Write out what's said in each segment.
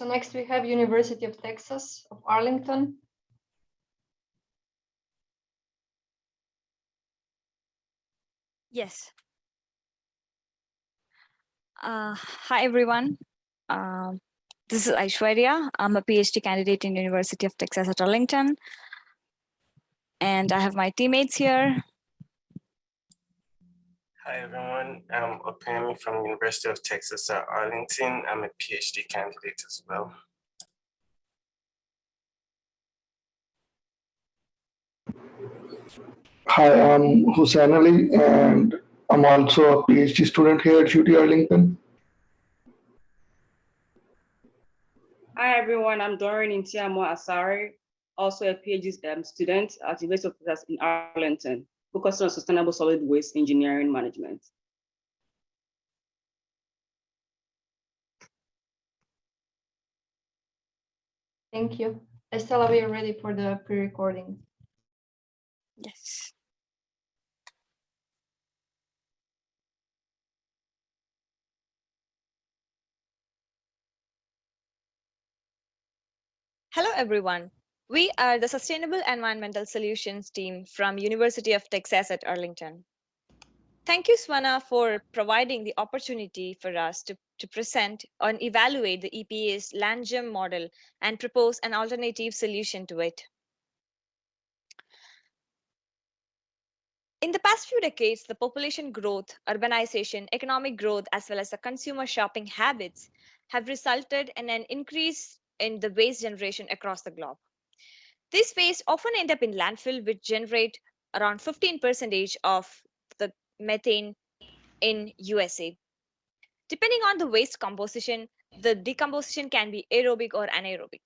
So next we have University of Texas of Arlington. Yes. Hi, everyone. This is Aishwarya. I'm a PhD candidate in University of Texas at Arlington. And I have my teammates here. Hi, everyone. I'm Opemi from University of Texas at Arlington. I'm a PhD candidate as well. Hi, I'm Hussein Ali, and I'm also a PhD student here at UT Arlington. Hi everyone, I'm Doreen Intiamo Asari, also a PhD student at the University of Texas in Arlington, focusing on sustainable solid waste engineering management. Thank you. Estella, we are ready for the pre-recording. Yes. Hello, everyone. We are the Sustainable Environmental Solutions team from University of Texas at Arlington. Thank you, Swana, for providing the opportunity for us to present and evaluate the EPA's land gem model and propose an alternative solution to it. In the past few decades, the population growth, urbanization, economic growth, as well as the consumer shopping habits have resulted in an increase in the waste generation across the globe. These waste often end up in landfill, which generate around 15% of the methane in USA. Depending on the waste composition, the decomposition can be aerobic or anaerobic.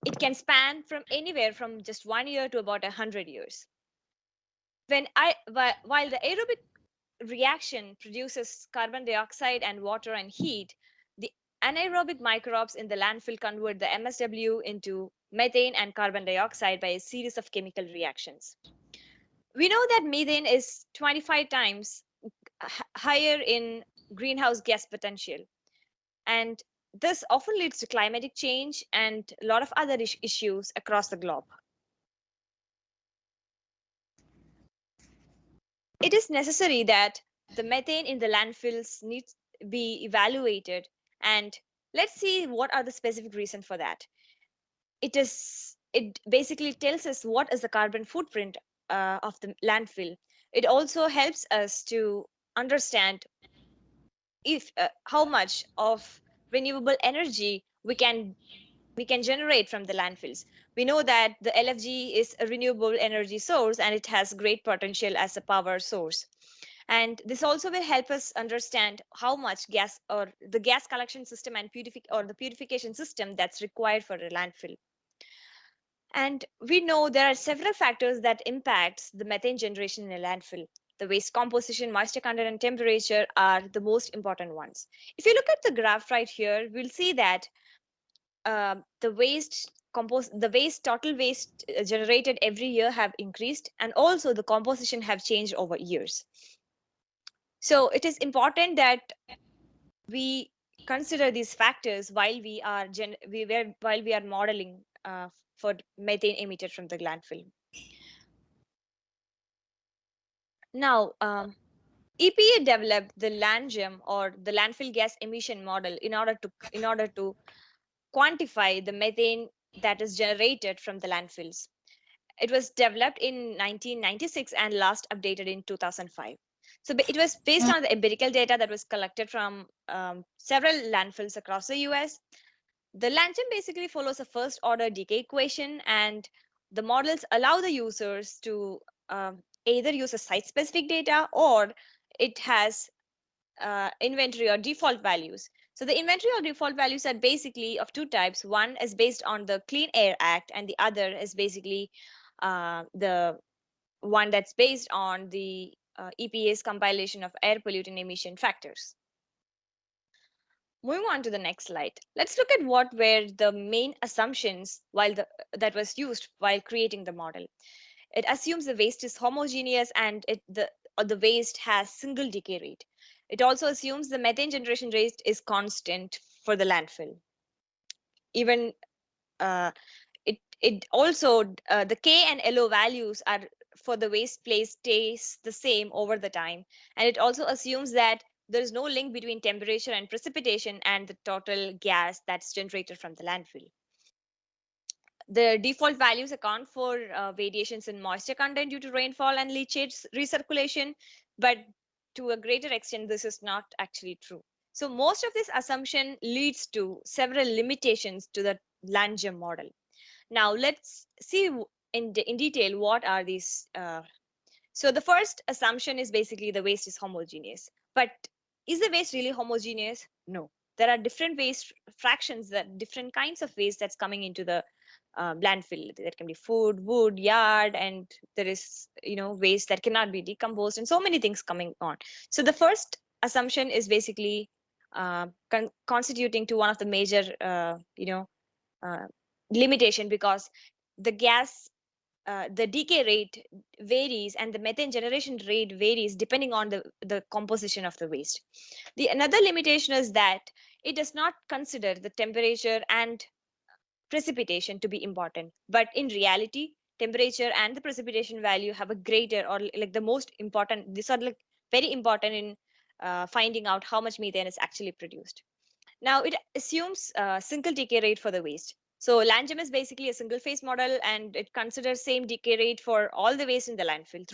It can span from anywhere from just 1 year to about 100 years. While the aerobic reaction produces carbon dioxide and water and heat, the anaerobic microbes in the landfill convert the MSW into methane and carbon dioxide by a series of chemical reactions. We know that methane is 25 times higher in greenhouse gas potential, and this often leads to climatic change and a lot of other issues across the globe. It is necessary that the methane in the landfills needs to be evaluated, and let's see what are the specific reasons for that. It basically tells us what is the carbon footprint of the landfill. It also helps us to understand if how much of renewable energy we can generate from the landfills. We know that the LFG is a renewable energy source and it has great potential as a power source. And this also will help us understand how much gas or the gas collection system and the purification system that's required for a landfill. And we know there are several factors that impacts the methane generation in a landfill. The waste composition, moisture content, and temperature are the most important ones. If you look at the graph right here, we'll see that the total waste generated every year have increased, and also the composition have changed over years. So it is important that we consider these factors while we are modeling for methane emitted from the landfill. Now, EPA developed the LandGEM, or the landfill gas emission model, in order to quantify the methane that is generated from the landfills. It was developed in 1996 and last updated in 2005. So it was based on the empirical data that was collected from several landfills across the US. The LandGEM basically follows a first order decay equation, and the models allow the users to either use a site specific data, or it has inventory or default values. So the inventory or default values are basically of two types. One is based on the Clean Air Act, and the other is basically the one that's based on the EPA's compilation of air pollutant emission factors. Moving on to the next slide, let's look at what were the main assumptions that was used while creating the model. It assumes the waste is homogeneous and the waste has single decay rate. It also assumes the methane generation rate is constant, for the landfill. Even it also the K and LO values are for the waste place stays the same over the time, and it also assumes that there is no link between temperature and precipitation and the total gas that's generated from the landfill. The default values account for variations in moisture content due to rainfall and leachate recirculation, but to a greater extent, this is not actually true. So most of this assumption leads to several limitations to the land gem model. Now let's see in detail what are these. So the first assumption is basically the waste is homogeneous. But is the waste really homogeneous? No. There are different waste fractions, that different kinds of waste that's coming into the landfill. There can be food, wood, yard, and there is waste that cannot be decomposed, and so many things coming on. So the first assumption is basically constituting to one of the major limitation, because the gas the decay rate varies and the methane generation rate varies depending on the composition of the waste. Another limitation is that it does not consider the temperature and precipitation to be important, but in reality temperature and the precipitation value have a greater, or like the most important, these are like very important in finding out how much methane is actually produced. Now it assumes a single decay rate for the waste. So LandGem is basically a single phase model, and it considers same decay rate for all the waste in the landfill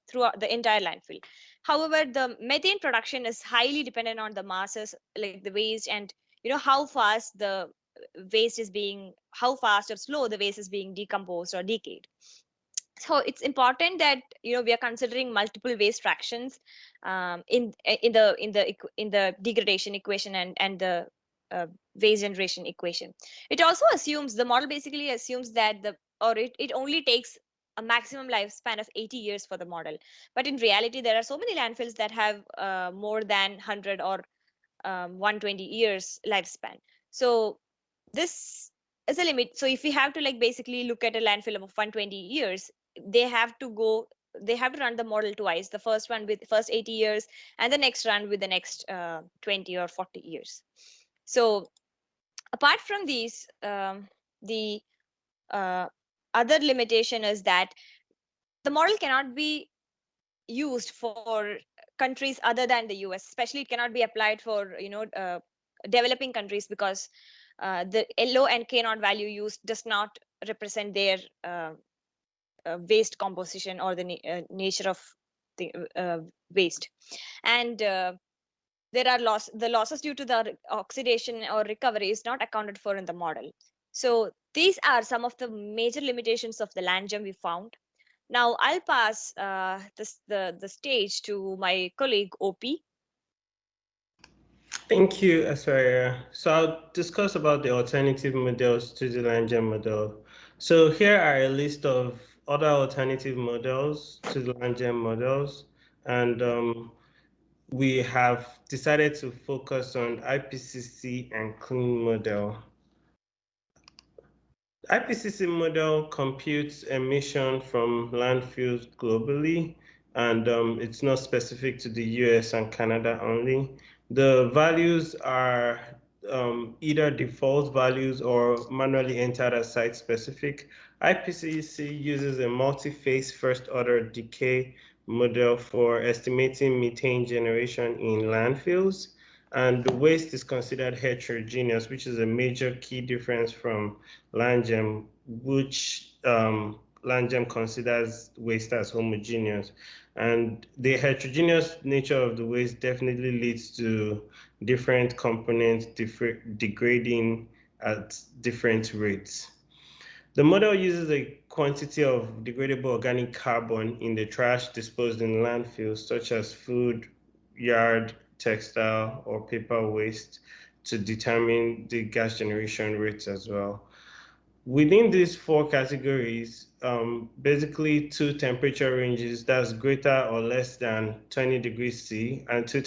throughout the entire landfill. However, the methane production is highly dependent on the masses, like the waste, and how fast the waste is being, how fast or slow the waste is being decomposed or decayed. So it's important that we are considering multiple waste fractions in the degradation equation and the waste generation equation. It also assumes, the model basically assumes that it only takes a maximum lifespan of 80 years for the model, but in reality there are so many landfills that have more than 100 or 120 years lifespan. So this is a limit. So if we have to basically look at a landfill of 120 years, they have to run the model twice, the first one with first 80 years and the next run with the next 20 or 40 years. So apart from these, the other limitation is that the model cannot be used for countries other than the US. Especially it cannot be applied for developing countries, because the LO and K naught value used does not represent their waste composition or the nature of the waste. And there are the losses due to the oxidation or recovery is not accounted for in the model. So these are some of the major limitations of the LandGem we found. Now I'll pass the stage to my colleague OP. Thank you, Aswaria. So I'll discuss about the alternative models to the LandGem model. So here are a list of other alternative models to the LandGem models, and we have decided to focus on IPCC and clean model. IPCC model computes emission from landfills globally, and it's not specific to the US and Canada only. The values are either default values or manually entered as site specific. IPCC uses a multi-phase first order decay model for estimating methane generation in landfills. And the waste is considered heterogeneous, which is a major key difference from LandGem, which LandGem considers waste as homogeneous. And the heterogeneous nature of the waste definitely leads to different components degrading at different rates. The model uses a quantity of degradable organic carbon in the trash disposed in landfills, such as food, yard, textile, or paper waste, to determine the gas generation rates as well. Within these four categories, basically two temperature ranges, that's greater or less than 20 degrees C, and two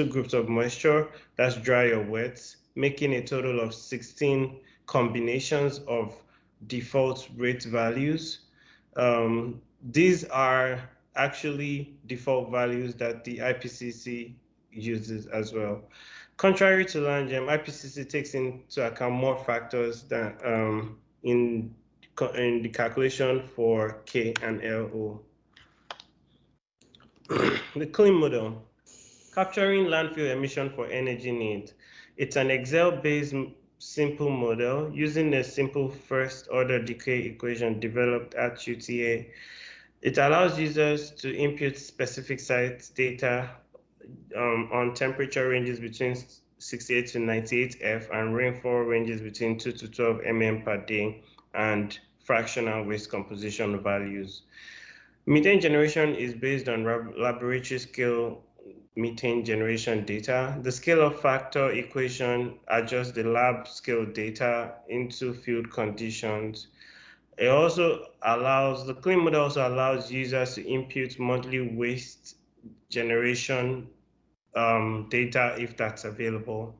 groups of moisture, that's dry or wet, making a total of 16 combinations of default rate values. These are actually default values that the IPCC uses as well. Contrary to LandGem, IPCC takes into account more factors than in the calculation for K and LO. The clean model, capturing landfill emission for energy needs. It's an Excel-based simple model using a simple first-order decay equation developed at UTA. It allows users to input specific site data on temperature ranges between 68 to 98 F and rainfall ranges between 2 to 12 mm per day and fractional waste composition values. Methane generation is based on laboratory scale methane generation data. The scale-up factor equation adjusts the lab scale data into field conditions. It also allows, the clean model also allows users to input monthly waste generation data if that's available.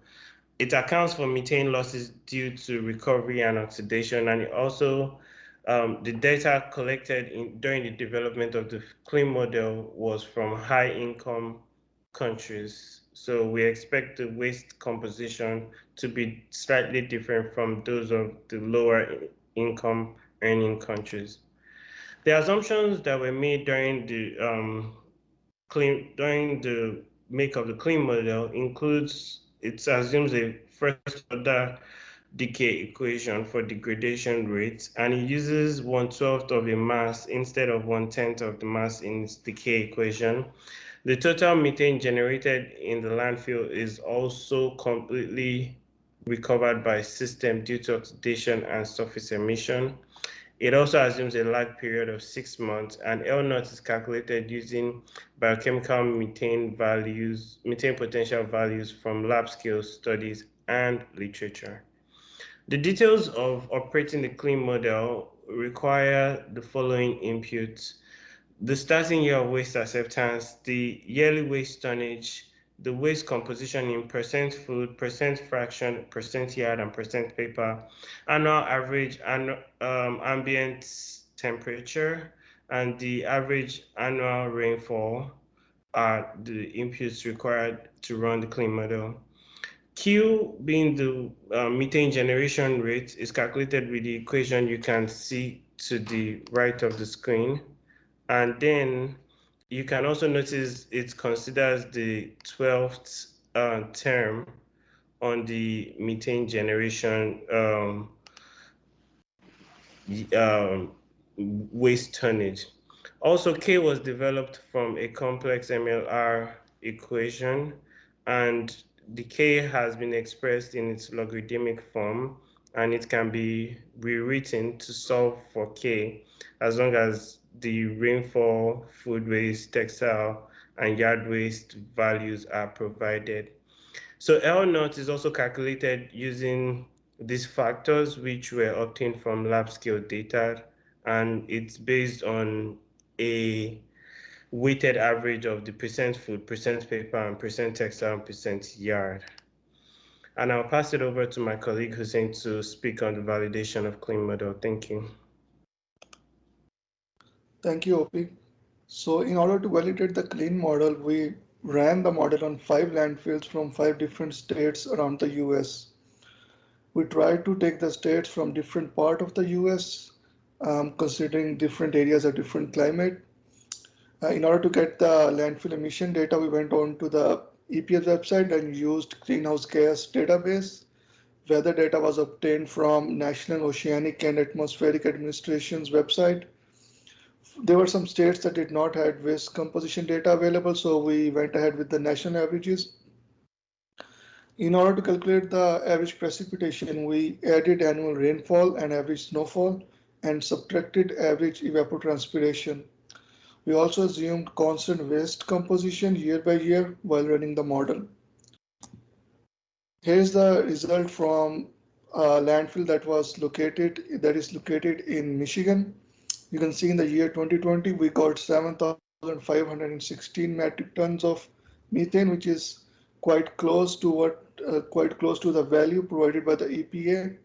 It accounts for methane losses due to recovery and oxidation, and it also the data collected during the development of the clean model was from high-income countries. So we expect the waste composition to be slightly different from those of the lower income earning countries. The assumptions that were made during the make of the clean model includes, it assumes a first order decay equation for degradation rates, and it uses 1/12 of a mass instead of 1/10 of the mass in its decay equation. The total methane generated in the landfill is also completely recovered by system due to oxidation and surface emission. It also assumes a lag period of 6 months, and L naught is calculated using biochemical methane values, methane potential values from lab scale studies and literature. The details of operating the clean model require the following inputs: the starting year of waste acceptance, the yearly waste tonnage, the waste composition in percent food, percent fraction, percent yard, and percent paper, annual average ambient temperature, and the average annual rainfall are the inputs required to run the clean model. Q, being the methane generation rate, is calculated with the equation you can see to the right of the screen. And then you can also notice it considers the 12th term on the methane generation waste tonnage. Also, K was developed from a complex MLR equation, and the K has been expressed in its logarithmic form, and it can be rewritten to solve for K as long as the rainfall, food waste, textile, and yard waste values are provided. So L naught is also calculated using these factors, which were obtained from lab scale data, and it's based on a weighted average of the percent food, percent paper, and percent textile, and percent yard. And I'll pass it over to my colleague Hussein to speak on the validation of clean model. Thank you. Thank you, OP. So in order to validate the clean model, we ran the model on 5 landfills from 5 different states around the US. We tried to take the states from different part of the US, considering different areas have different climate. In order to get the landfill emission data, we went on to the EPA's website and used greenhouse gas database. Weather data was obtained from National Oceanic and Atmospheric Administration's website. There were some states that did not have waste composition data available, so we went ahead with the national averages. In order to calculate the average precipitation, we added annual rainfall and average snowfall and subtracted average evapotranspiration. We also assumed constant waste composition year by year while running the model. Here's the result from a landfill that is located in Michigan. You can see in the year 2020, we got 7,516 metric tons of methane, which is quite close to the value provided by the EPA.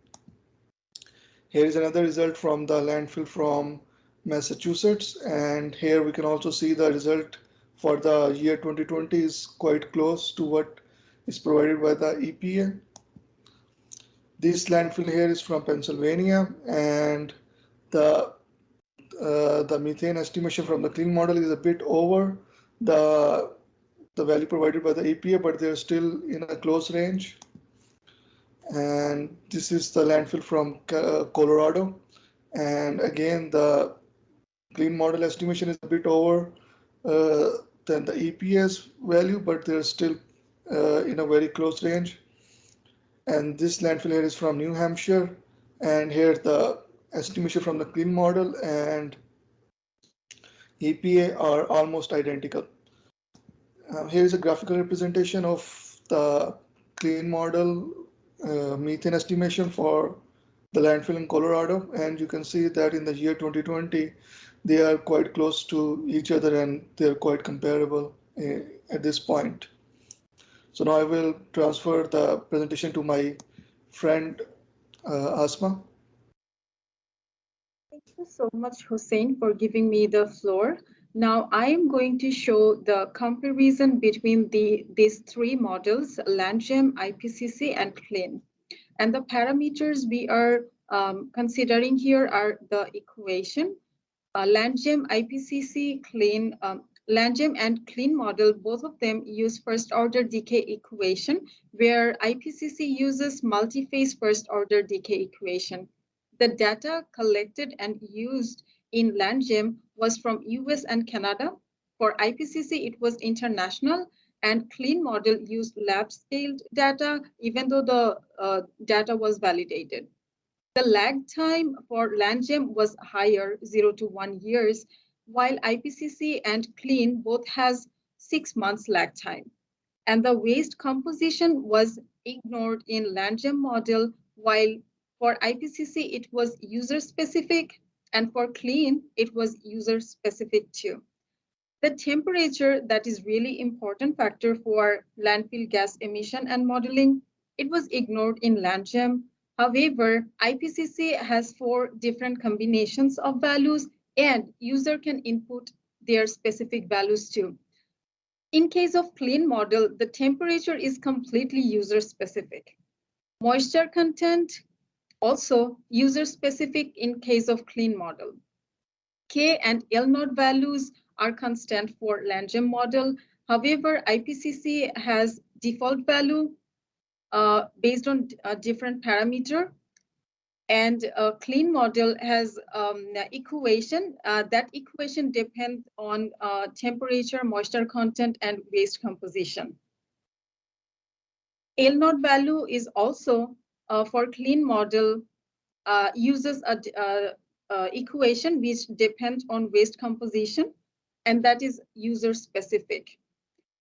Here is another result from the landfill from Massachusetts, and here we can also see the result for the year 2020 is quite close to what is provided by the EPA. This landfill here is from Pennsylvania, and the methane estimation from the clean model is a bit over the value provided by the EPA, but they're still in a close range. And this is the landfill from Colorado, and again the clean model estimation is a bit over than the EPA's value, but they're still in a very close range. And this landfill here is from New Hampshire, and here the estimation from the clean model and EPA are almost identical. Here is a graphical representation of the clean model methane estimation for the landfill in Colorado, and you can see that in the year 2020 they are quite close to each other and they're quite comparable at this point. So now I will transfer the presentation to my friend Asma. Thank you so much, Hussein, for giving me the floor. Now I am going to show the comparison between these three models, LandGEM, IPCC, and CLEAN. And the parameters we are considering here are the equation. LandGEM, IPCC, CLEAN, LandGEM and CLEAN model, both of them use first order decay equation, where IPCC uses multi-phase first order decay equation. The data collected and used in LandGEM was from US and Canada. For IPCC, it was international, and CLEAN model used lab-scaled data, even though the data was validated. The lag time for LandGEM was higher, 0 to 1 years, while IPCC and CLEAN both has 6 months lag time. And the waste composition was ignored in LandGEM model, while for IPCC, it was user-specific, and for CLEAN, it was user-specific too. The temperature, that is really important factor for landfill gas emission and modeling, it was ignored in LandGEM. However, IPCC has 4 different combinations of values, and user can input their specific values too. In case of CLEAN model, the temperature is completely user-specific. Moisture content, also user-specific in case of CLEAN model. K and L node values are constant for LandGEM model. However, IPCC has default value based on a different parameter, and a CLEAN model has equation. That equation depends on temperature, moisture content, and waste composition. L node value is also for CLEAN model uses a equation which depends on waste composition, and that is user specific.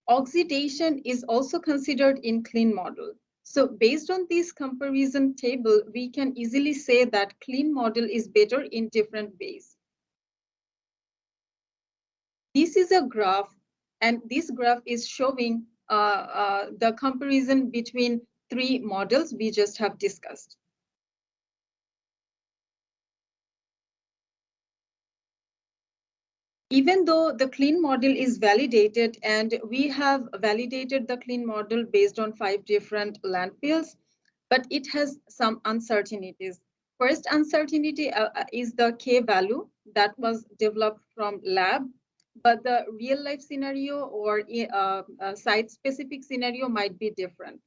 Oxidation is also considered in CLEAN model. So based on this comparison table, we can easily say that CLEAN model is better in different ways. This is a graph, and this graph is showing the comparison between 3 models we just have discussed. Even though the CLEAN model is validated, and we have validated the CLEAN model based on 5 different landfills, but it has some uncertainties. First uncertainty is the K value that was developed from lab, but the real life scenario or site specific scenario might be different.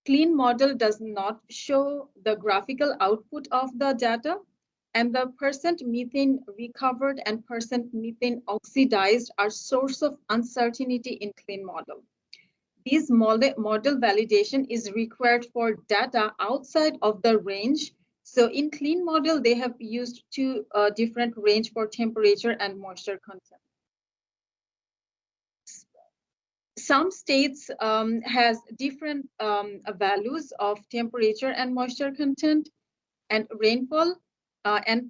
CLEAN model does not show the graphical output of the data, and the percent methane recovered and percent methane oxidized are source of uncertainty in CLEAN model. This model validation is required for data outside of the range. So in CLEAN model, they have used 2 different range for temperature and moisture content. Some states has different values of temperature and moisture content and rainfall and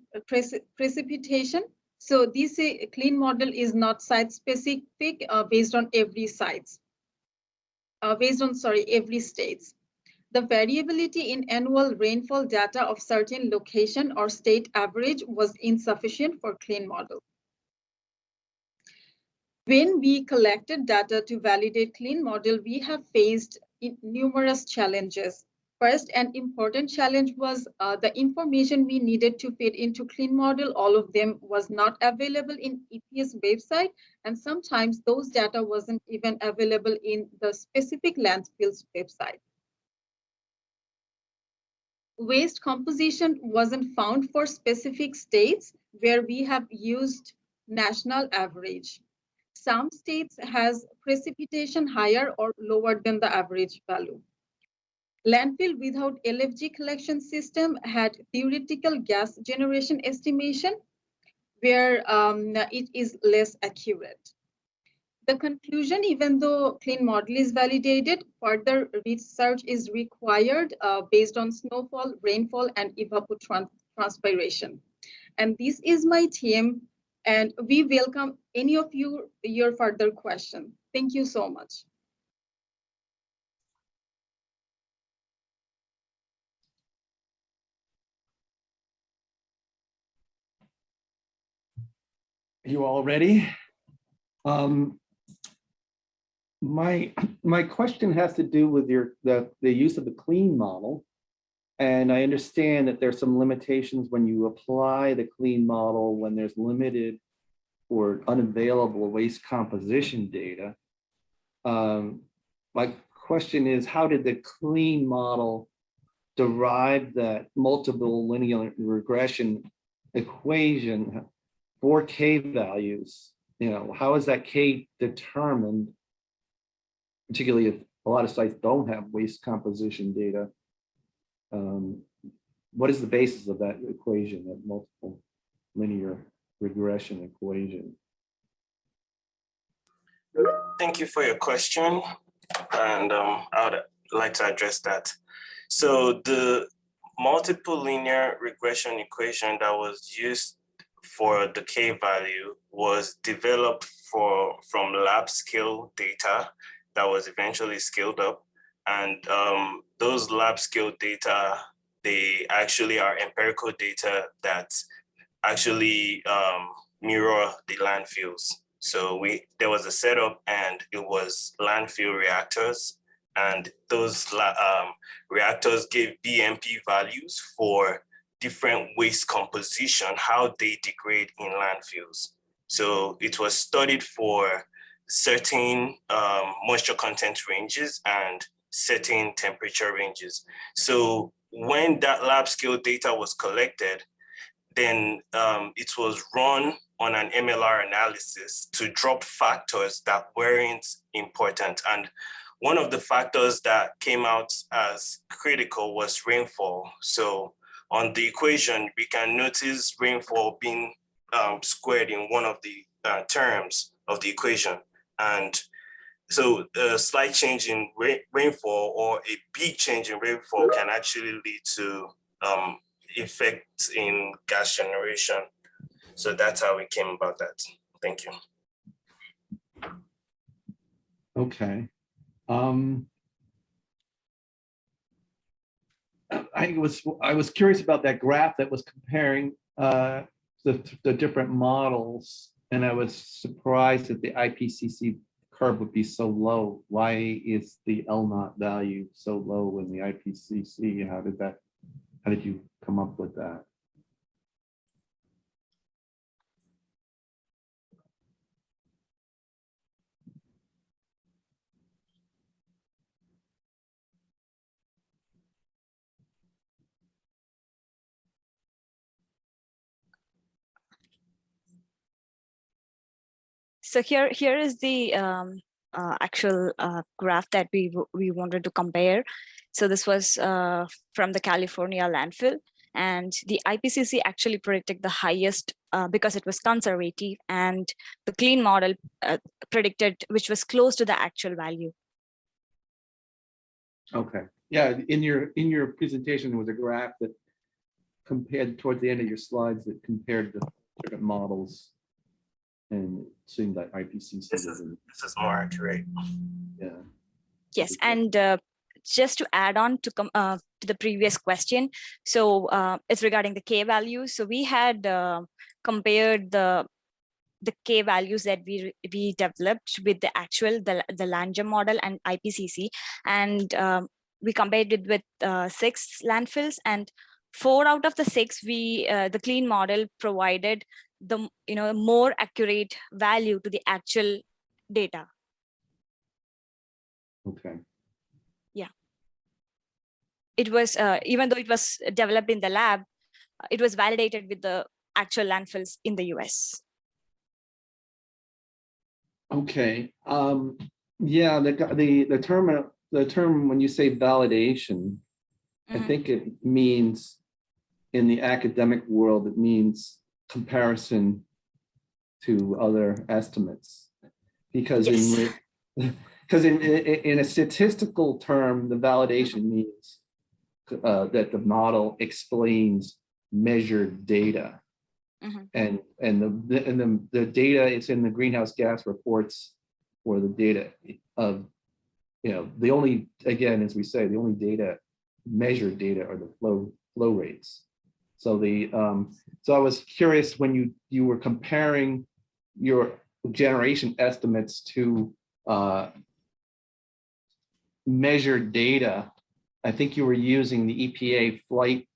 precipitation. So this CLEAN model is not site specific based on every sites, every states. The variability in annual rainfall data of certain location or state average was insufficient for CLEAN model. When we collected data to validate clean model, we have faced numerous challenges. First, an important challenge was the information we needed to fit into clean model. All of them was not available in EPS website, and sometimes those data wasn't even available in the specific landfill's website. Waste composition wasn't found for specific states where we have used national average. Some states has precipitation higher or lower than the average value. Landfill without LFG collection system had theoretical gas generation estimation where it is less accurate. The conclusion, even though clean model is validated, further research is required based on snowfall, rainfall, and evapotranspiration. And this is my team, and we welcome any of your further questions. Thank you so much. You all ready? My question has to do with the use of the clean model. And I understand that there's some limitations when you apply the clean model when there's limited or unavailable waste composition data. My question is, how did the clean model derive that multiple linear regression equation for K values? You know, how is that K determined, particularly if a lot of sites don't have waste composition data? What is the basis of that equation, that multiple linear regression equation? Thank you for your question, and I would like to address that. So the multiple linear regression equation that was used for the K value was developed from lab scale data that was eventually scaled up. And those lab scale data, they actually are empirical data that actually mirror the landfills. So there was a setup, and it was landfill reactors, and those reactors gave BMP values for different waste composition, how they degrade in landfills. So it was studied for certain moisture content ranges and certain temperature ranges. So when that lab scale data was collected, then it was run on an MLR analysis to drop factors that weren't important. And one of the factors that came out as critical was rainfall. So on the equation, we can notice rainfall being squared in one of the terms of the equation. And so a slight change in rainfall or a big change in rainfall can actually lead to effects in gas generation. So that's how we came about that. Thank you. Okay. I was curious about that graph that was comparing the different models, and I was surprised that the IPCC curve would be so low. Why is the L0 value so low in the IPCC? How did you come up with that? So here is the actual graph that we wanted to compare. So this was from the California landfill, and the IPCC actually predicted the highest because it was conservative, and the clean model predicted which was close to the actual value. Okay. Yeah, in your presentation there was a graph that compared towards the end of your slides that compared the different models, and it seemed like IPCC. This is more accurate. Yeah. Yes, and just to add on to the previous question, so it's regarding the K value. So we had compared the the K values that we developed with the actual, the Landgem model and IPCC, and we compared it with 6 landfills, and 4 out of the 6, the clean model provided the more accurate value to the actual data. Okay. It was even though it was developed in the lab, it was validated with the actual landfills in the US. Okay. Yeah, the term when you say validation, I think it means in the academic world, it means comparison to other estimates, because Yes. in a statistical term, the validation means that the model explains measured data. And the data is in the greenhouse gas reports, or the data of, the only, again, as we say, the only data, measured data, are the flow rates. So so I was curious, when you were comparing your generation estimates to measured data, I think you were using the EPA flight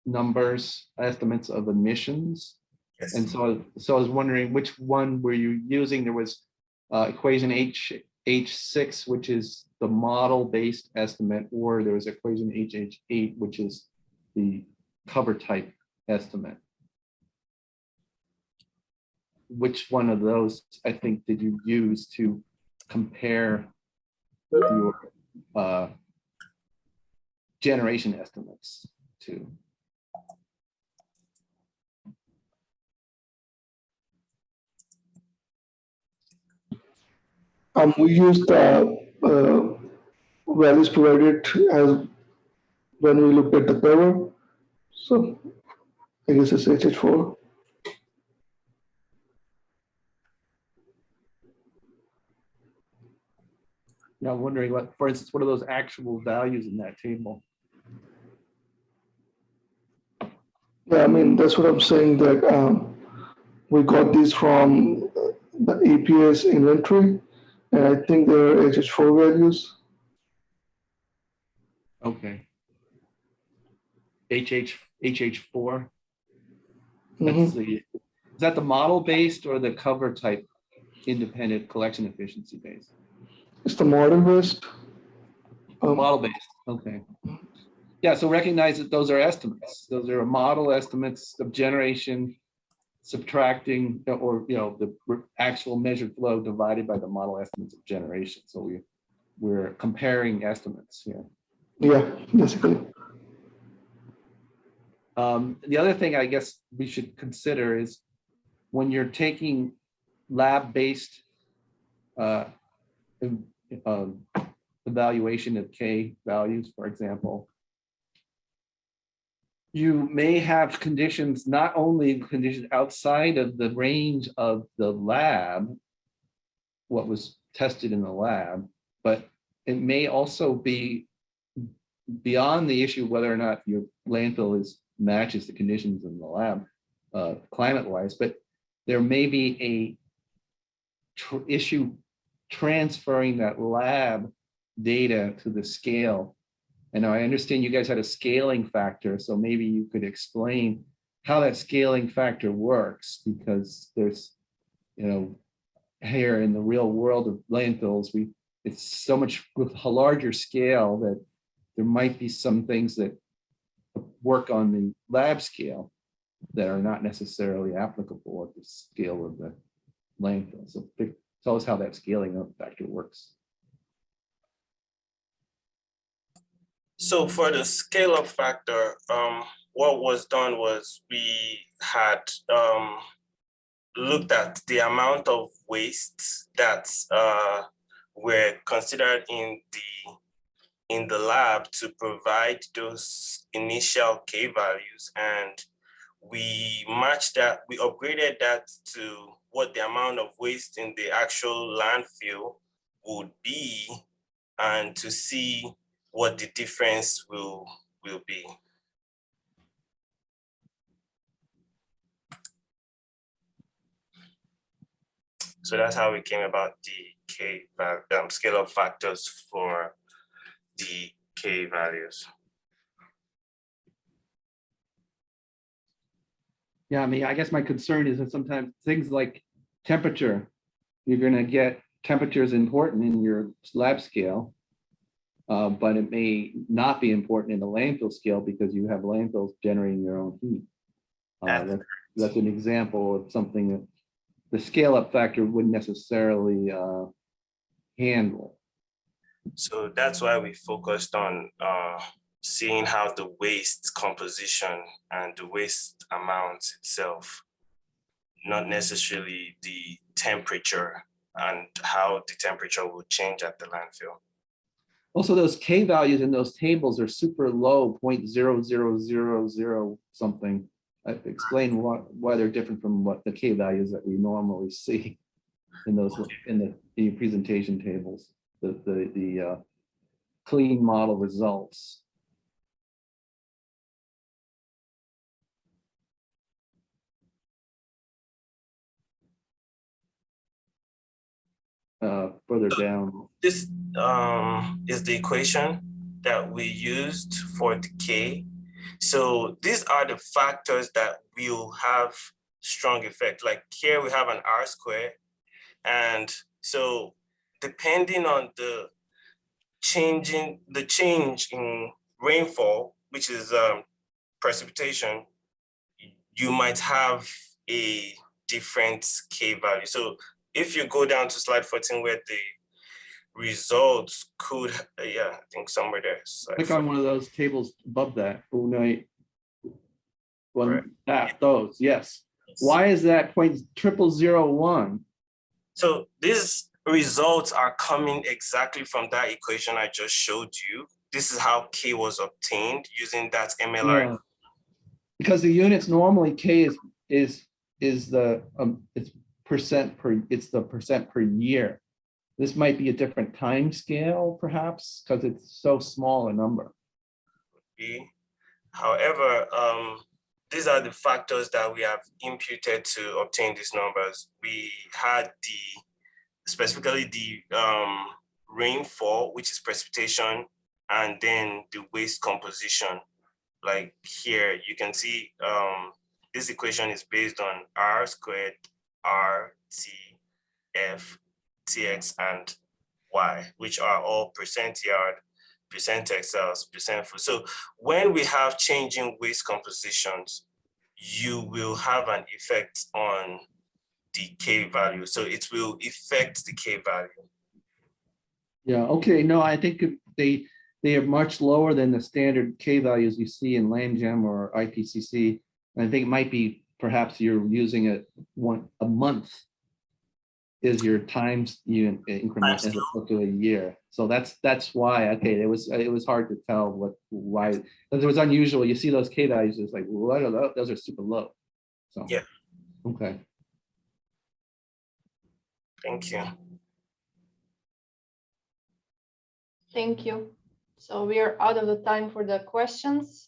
numbers, estimates of emissions. Yes. And so I was wondering, which one were you using? There was equation H6, which is the model-based estimate, or there was equation HH8, which is the cover type estimate. Which one of those, I think, did you use to compare your generation estimates to? We use the values provided as when we looked at the cover. So I guess it's HH4. Yeah, I'm wondering, what, for instance, what are those actual values in that table? Yeah, I mean, that's what I'm saying, that we got these from the EPA's inventory, and I think they're HH4 values. Okay. HH4. Mhm. Is that the model based or the cover type independent collection efficiency based? It's the model based. Model based. Okay. Yeah. So recognize that those are estimates. Those are model estimates of generation, subtracting, or the actual measured flow divided by the model estimates of generation. So we're comparing estimates here. Yeah, basically. The other thing I guess we should consider is when you're taking lab-based evaluation of K values, for example, you may have conditions, not only conditions outside of the range of the lab, what was tested in the lab, but it may also be beyond the issue whether or not your landfill matches the conditions in the lab, climate-wise, but there may be a issue transferring that lab data to the scale. And I understand you guys had a scaling factor, so maybe you could explain how that scaling factor works, because there's, here in the real world of landfills, it's so much with a larger scale that there might be some things that work on the lab scale that are not necessarily applicable at the scale of the landfill. So tell us how that scaling up factor works. So for the scale-up factor, what was done was we had looked at the amount of waste that were considered in the lab to provide those initial K values, and we matched that, we upgraded that to what the amount of waste in the actual landfill would be, and to see what the difference will be. So that's how we came about the K scale up factors for the K values. Yeah, I mean, I guess my concern is that sometimes things like temperature, you're going to get temperature is important in your lab scale, but it may not be important in the landfill scale because you have landfills generating their own heat. That's an example of something that the scale up factor wouldn't necessarily handle. So that's why we focused on seeing how the waste composition and the waste amount itself, not necessarily the temperature and how the temperature will change at the landfill. Also, those K values in those tables are super low, 0.0000 something. Explain why they're different from what the K values that we normally see in those in the presentation tables, the clean model results. Further down. This is the equation that we used for the K. So these are the factors that will have strong effect. Like here we have an R squared. And so depending on the change in rainfall, which is precipitation, you might have a different K value. So if you go down to slide 14 where the results could, yeah, I think somewhere there. Click on one of those tables above that. Those, yes. Why is that 0.0001? So these results are coming exactly from that equation I just showed you. This is how K was obtained using that MLR. Yeah. Because the units normally K is the it's the percent per year. This might be a different time scale, perhaps, because it's so small a number. However, these are the factors that we have imputed to obtain these numbers. We had specifically the rainfall, which is precipitation, and then the waste composition. Like here, you can see this equation is based on R squared, R, T, F, TX, and Y, which are all percent yard, percent textiles, percent food. So when we have changing waste compositions, you will have an effect on the K value. So it will affect the K value. Yeah, okay, no, I think they are much lower than the standard K values you see in LandGem or IPCC. And I think it might be perhaps you're using it a month is your times increment as opposed to a year. So that's why, okay, it was hard to tell why, because it was unusual. You see those K values, it's like, what are those? Those are super low. So yeah. Okay. Thank you. Thank you. So we are out of the time for the questions.